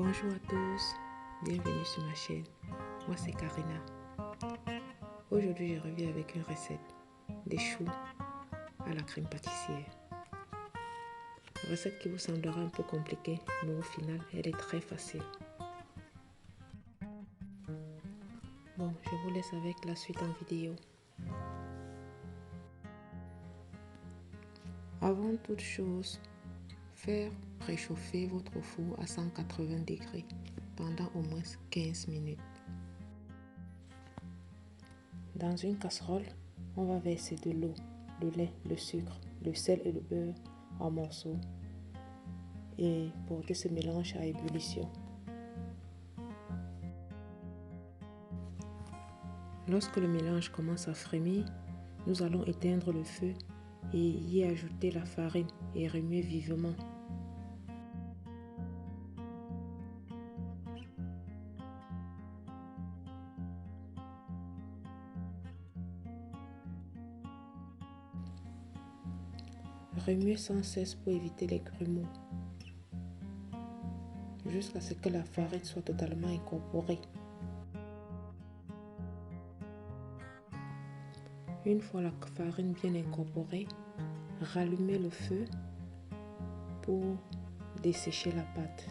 Bonjour à tous, bienvenue sur ma chaîne. Moi c'est Karina. Aujourd'hui je reviens avec une recette des choux à la crème pâtissière. Une recette qui vous semblera un peu compliquée, mais au final elle est très facile. Bon, je vous laisse avec la suite en vidéo. Avant toute chose, faire préchauffer votre four à 180 degrés pendant au moins 15 minutes. Dans une casserole, on va verser de l'eau, le lait, le sucre, le sel et le beurre en morceaux et porter ce mélange à ébullition. Lorsque le mélange commence à frémir, nous allons éteindre le feu et y ajouter la farine et remuer vivement. Remuer sans cesse pour éviter les grumeaux, jusqu'à ce que la farine soit totalement incorporée. Une fois la farine bien incorporée, rallumez le feu pour dessécher la pâte.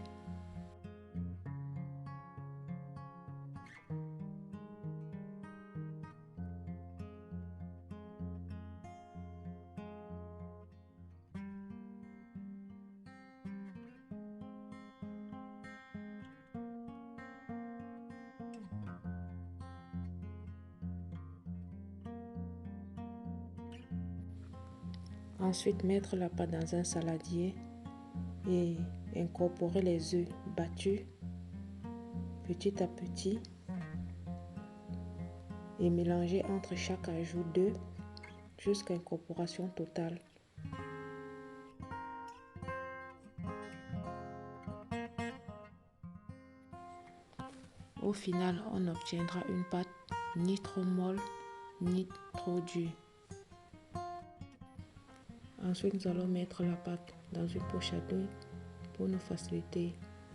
Ensuite, mettre la pâte dans un saladier et incorporer les œufs battus petit à petit et mélanger entre chaque ajout d'œufs jusqu'à incorporation totale. Au final, on obtiendra une pâte ni trop molle ni trop dure. Ensuite, nous allons mettre la pâte dans une poche à douille pour nous faciliter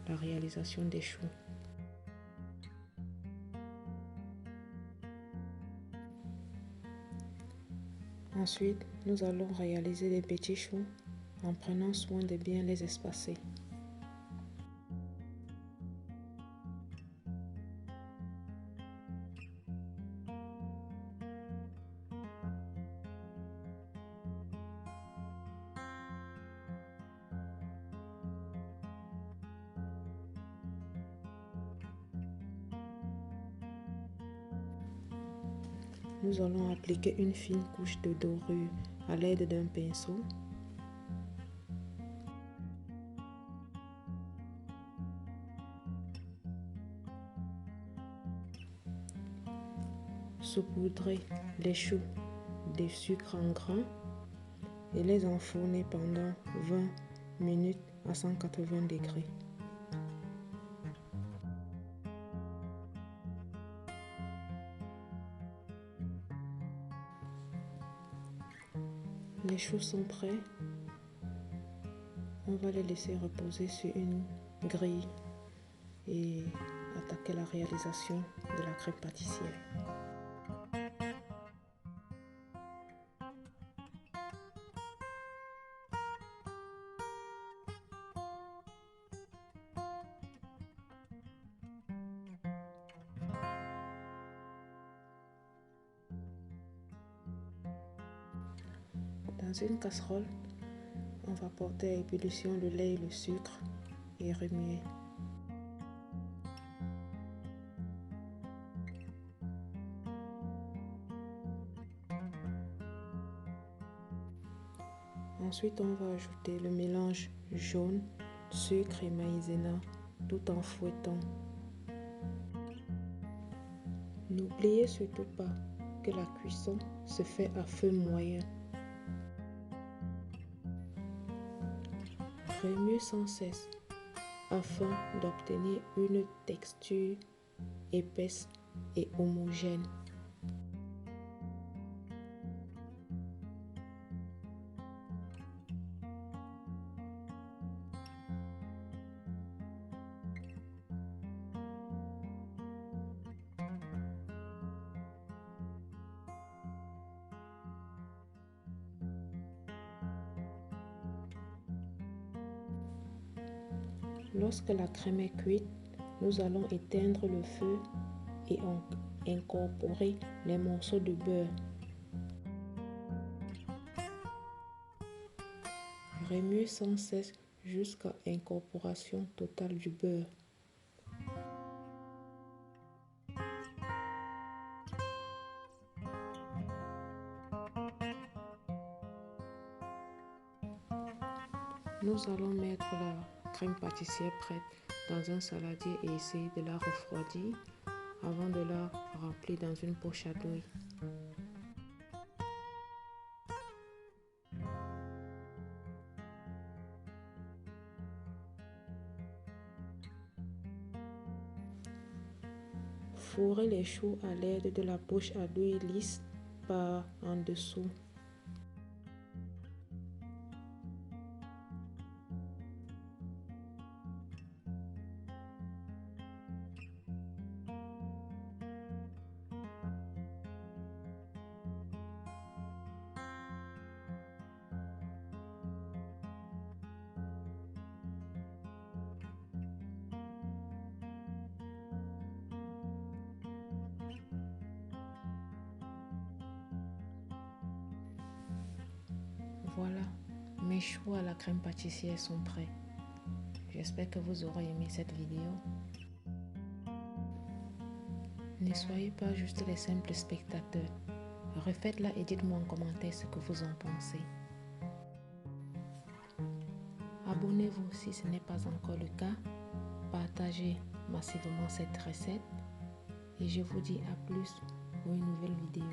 la réalisation des choux. Ensuite, nous allons réaliser des petits choux en prenant soin de bien les espacer. Nous allons appliquer une fine couche de dorure à l'aide d'un pinceau. Saupoudrer les choux de sucre en grains et les enfourner pendant 20 minutes à 180 degrés. Les choux sont prêts. On va les laisser reposer sur une grille et attaquer la réalisation de la crème pâtissière. Dans une casserole, on va porter à ébullition le lait et le sucre et remuer. Ensuite, on va ajouter le mélange jaune, sucre et maïzena tout en fouettant. N'oubliez surtout pas que la cuisson se fait à feu moyen. Remuez sans cesse afin d'obtenir une texture épaisse et homogène. Lorsque la crème est cuite, nous allons éteindre le feu et incorporer les morceaux de beurre. Remue sans cesse jusqu'à incorporation totale du beurre. Nous allons mettre la crème pâtissière prête dans un saladier et essayer de la refroidir avant de la remplir dans une poche à douille. Fourrez les choux à l'aide de la poche à douille lisse par en dessous. Voilà, mes choux à la crème pâtissière sont prêts. J'espère que vous aurez aimé cette vidéo. Ne soyez pas juste les simples spectateurs. Refaites-la et dites-moi en commentaire ce que vous en pensez. Abonnez-vous si ce n'est pas encore le cas. Partagez massivement cette recette. Et je vous dis à plus pour une nouvelle vidéo.